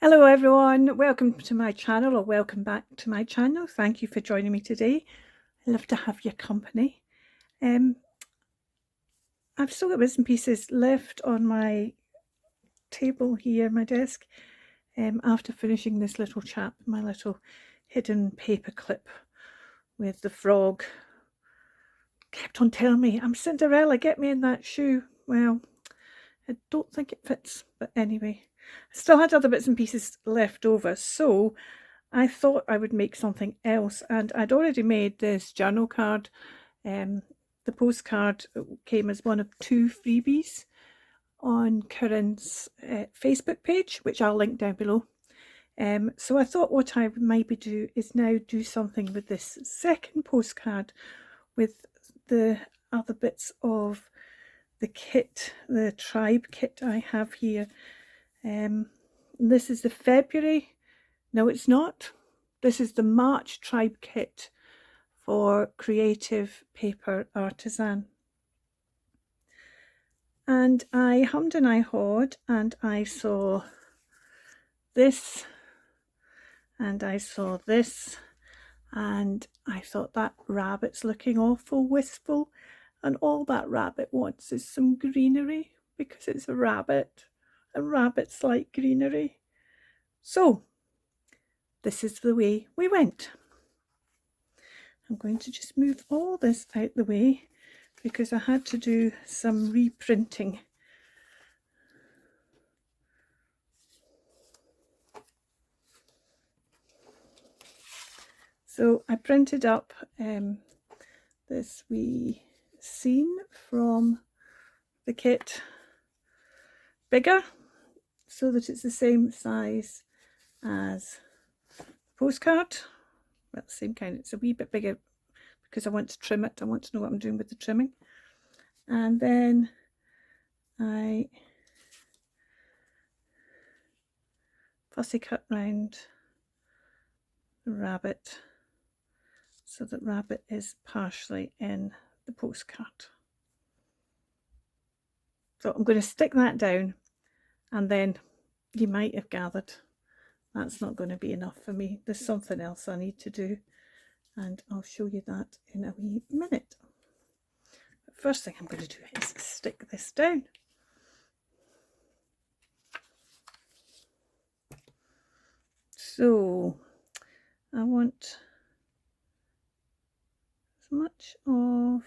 Hello everyone, welcome to my channel, or welcome back to my channel. Thank you for joining me today. I love to have your company. I've still got bits and pieces left on my table here, my desk, after finishing this little chap, my little hidden paper clip with the frog. Kept on telling me, I'm Cinderella, get me in that shoe. Well, I don't think it fits, but anyway, I still had other bits and pieces left over, so I thought I would make something else, and I'd already made this journal card. The postcard came as one of 2 freebies on Karin's Facebook page, which I'll link down below. So I thought what I would maybe do is now do something with this second postcard with the other bits of the kit, the tribe kit I have here. This is the February. No, it's not. This is the March tribe kit for Creative Paper Artisan. And I hummed and I hawed, and I saw this, and I saw this, and I thought that rabbit's looking awful wistful, and all that rabbit wants is some greenery, because it's a rabbit, and rabbits like greenery. So this is the way we went. I'm going to just move all this out the way because I had to do some reprinting. So I printed up this wee scene from the kit bigger, so that it's the same size as the postcard. Well, the same kind, it's a wee bit bigger because I want to trim it. I want to know what I'm doing with the trimming. And then I fussy cut round the rabbit so that rabbit is partially in the postcard. So I'm going to stick that down, and then you might have gathered that's not going to be enough for me. There's something else I need to do, and I'll show you that in a wee minute. But first thing I'm going to do is stick this down. So I want as much of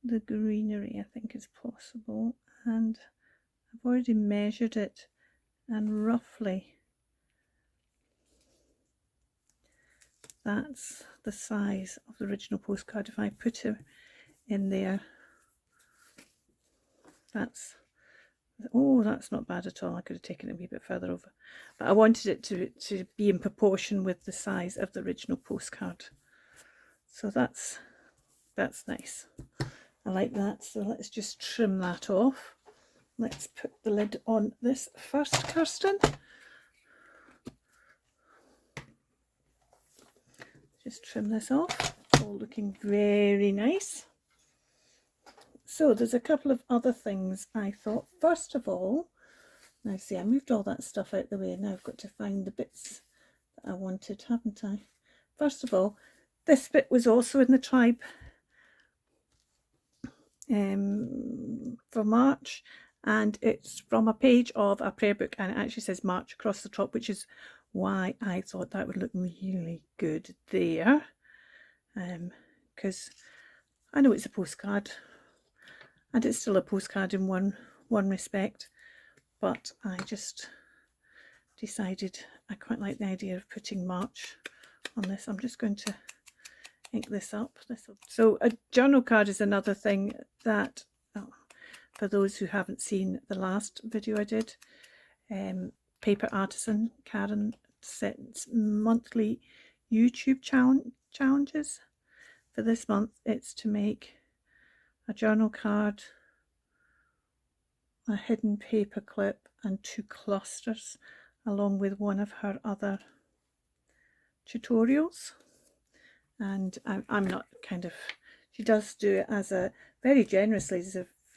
the greenery I think is possible, and I've already measured it, and roughly that's the size of the original postcard. If I put it in there, that's not bad at all. I could have taken it a wee bit further over, but I wanted it to be in proportion with the size of the original postcard. So that's nice. I like that. So let's just trim that off. Let's put the lid on this first, Kirsten. Just trim this off. All looking very nice. So there's a couple of other things I thought. First of all, now see, I moved all that stuff out the way. Now I've got to find the bits that I wanted, haven't I? First of all, this bit was also in the tribe for March, and it's from a page of a prayer book, and it actually says March across the top, which is why I thought that would look really good there, because I know it's a postcard, and it's still a postcard in one respect, but I just decided I quite like the idea of putting March on this. I'm just going to ink this up. So a journal card is another thing that, for those who haven't seen the last video I did, Paper Artisan, Karin sets monthly YouTube challenges. For this month, it's to make a journal card, a hidden paper clip, and 2 clusters, along with one of her other tutorials. And I'm not kind of, she does do it as a very generously,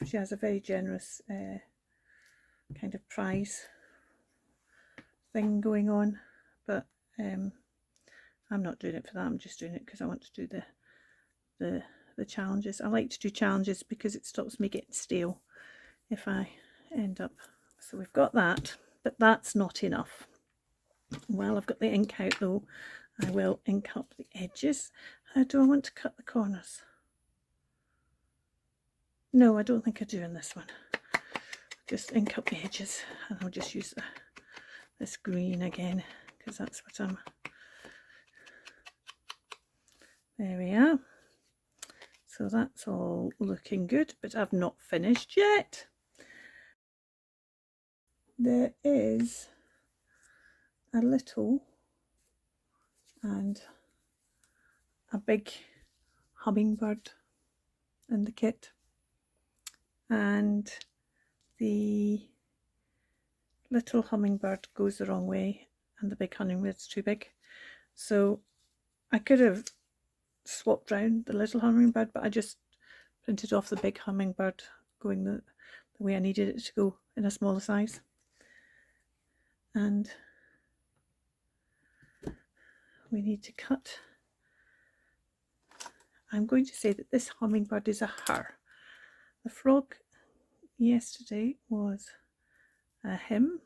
she has a very generous kind of prize thing going on, but I'm not doing it for that. I'm just doing it because I want to do the challenges. I like to do challenges because it stops me getting stale if I end up. So we've got that, but that's not enough. While I've got the ink out though, I will ink up the edges. How do I want to cut the corners? No, I don't think I do in this one. Just ink up the edges, and I'll just use this green again because that's what I'm. There we are. So that's all looking good, but I've not finished yet. There is a little and a big hummingbird in the kit, and the little hummingbird goes the wrong way and the big hummingbird's too big. So I could have swapped round the little hummingbird, but I just printed off the big hummingbird going the way I needed it to go in a smaller size. And we need to cut. I'm going to say that this hummingbird is a her. The frog yesterday was a him,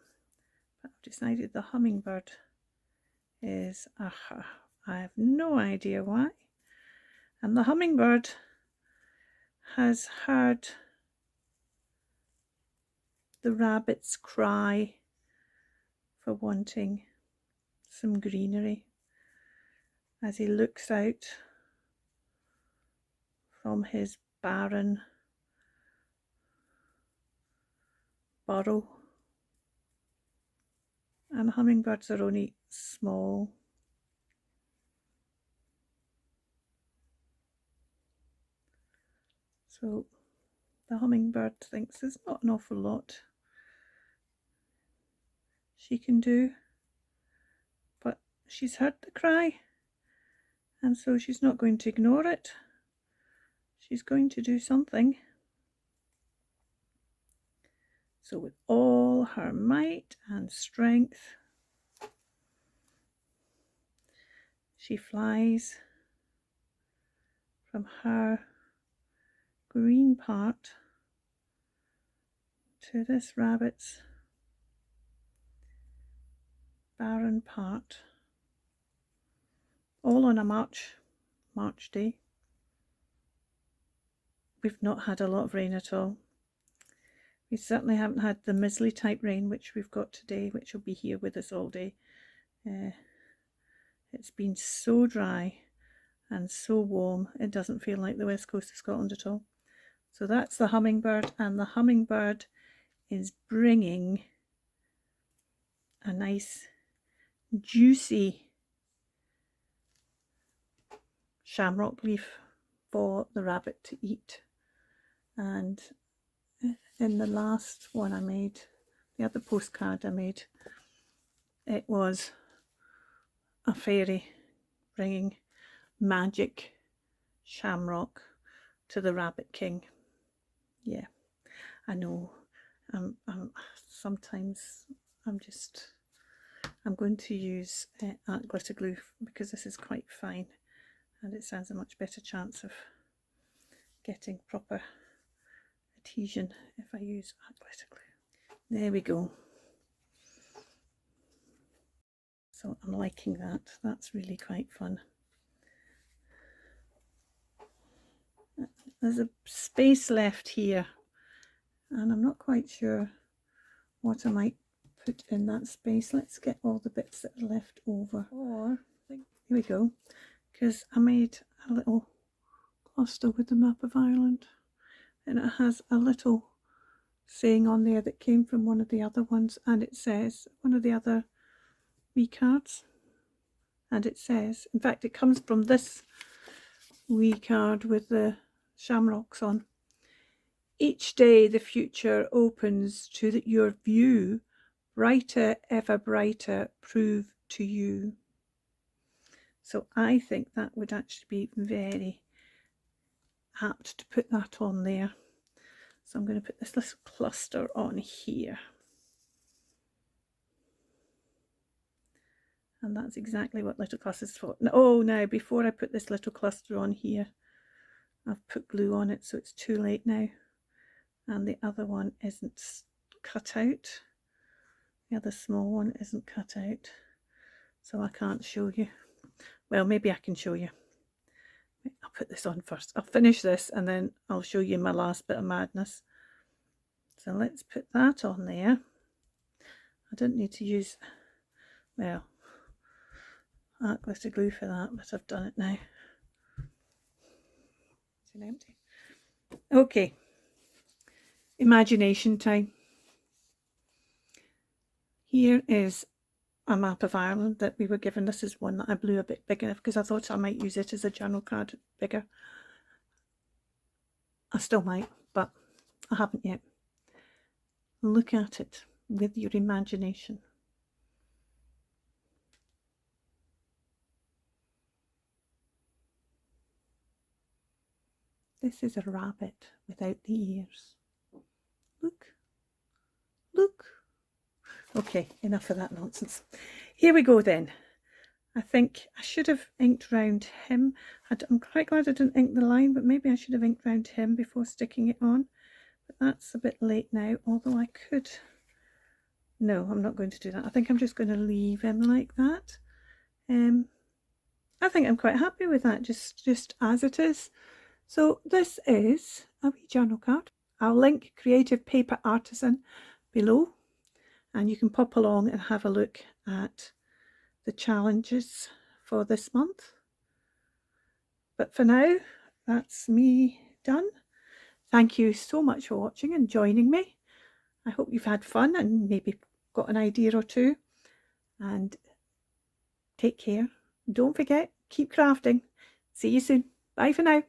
but I've decided the hummingbird is a her. I have no idea why. And the hummingbird has heard the rabbit's cry for wanting some greenery as he looks out from his barren burrow. And hummingbirds are only small. So the hummingbird thinks there's not an awful lot she can do, but she's heard the cry, and so she's not going to ignore it. She's going to do something. So with all her might and strength, she flies from her green part to this rabbit's barren part, all on a March day. We've not had a lot of rain at all. We certainly haven't had the mizzly type rain which we've got today, which will be here with us all day. It's been so dry and so warm, it doesn't feel like the west coast of Scotland at all. So that's the hummingbird, and the hummingbird is bringing a nice juicy shamrock leaf for the rabbit to eat. And in the last one I made, the other postcard I made, it was a fairy bringing magic shamrock to the Rabbit King. Yeah, I know. Sometimes I'm going to use art glitter glue because this is quite fine, and it stands a much better chance of getting proper adhesion if I use art glitter glue. There we go. So I'm liking that. That's really quite fun. There's a space left here, and I'm not quite sure what I might put in that space. Let's get all the bits that are left over. Or here we go, because I made a little cluster with the map of Ireland, and it has a little saying on there that came from one of the other ones, and it says, one of the other wee cards, and it says, in fact it comes from this wee card with the shamrocks on: each day the future opens to your view, brighter ever brighter prove to you. So I think that would actually be very apt to put that on there. So I'm going to put this little cluster on here. And that's exactly what little cluster is for. Oh, now before I put this little cluster on here, I've put glue on it, so it's too late now. And the other one isn't cut out. The other small one isn't cut out, so I can't show you. Well, maybe I can show you. I'll put this on first. I'll finish this and then I'll show you my last bit of madness. So let's put that on there. I didn't need to use, well, arc glitter glue for that, but I've done it now. Is it empty? Okay, imagination time. Here is a map of Ireland that we were given. This is one that I blew a bit big enough because I thought I might use it as a journal card bigger. I still might, but I haven't yet. Look at it with your imagination. This is a rabbit without the ears. Look, look. Okay, enough of that nonsense. Here we go then. I think I should have inked round him. I'm quite glad I didn't ink the line, but maybe I should have inked round him before sticking it on. But that's a bit late now, although I could. No, I'm not going to do that. I think I'm just going to leave him like that. I think I'm quite happy with that, just as it is. So this is a wee journal card. I'll link Creative Paper Artisan below, and you can pop along and have a look at the challenges for this month. But for now, that's me done. Thank you so much for watching and joining me. I hope you've had fun and maybe got an idea or two. And take care. Don't forget, keep crafting. See you soon. Bye for now.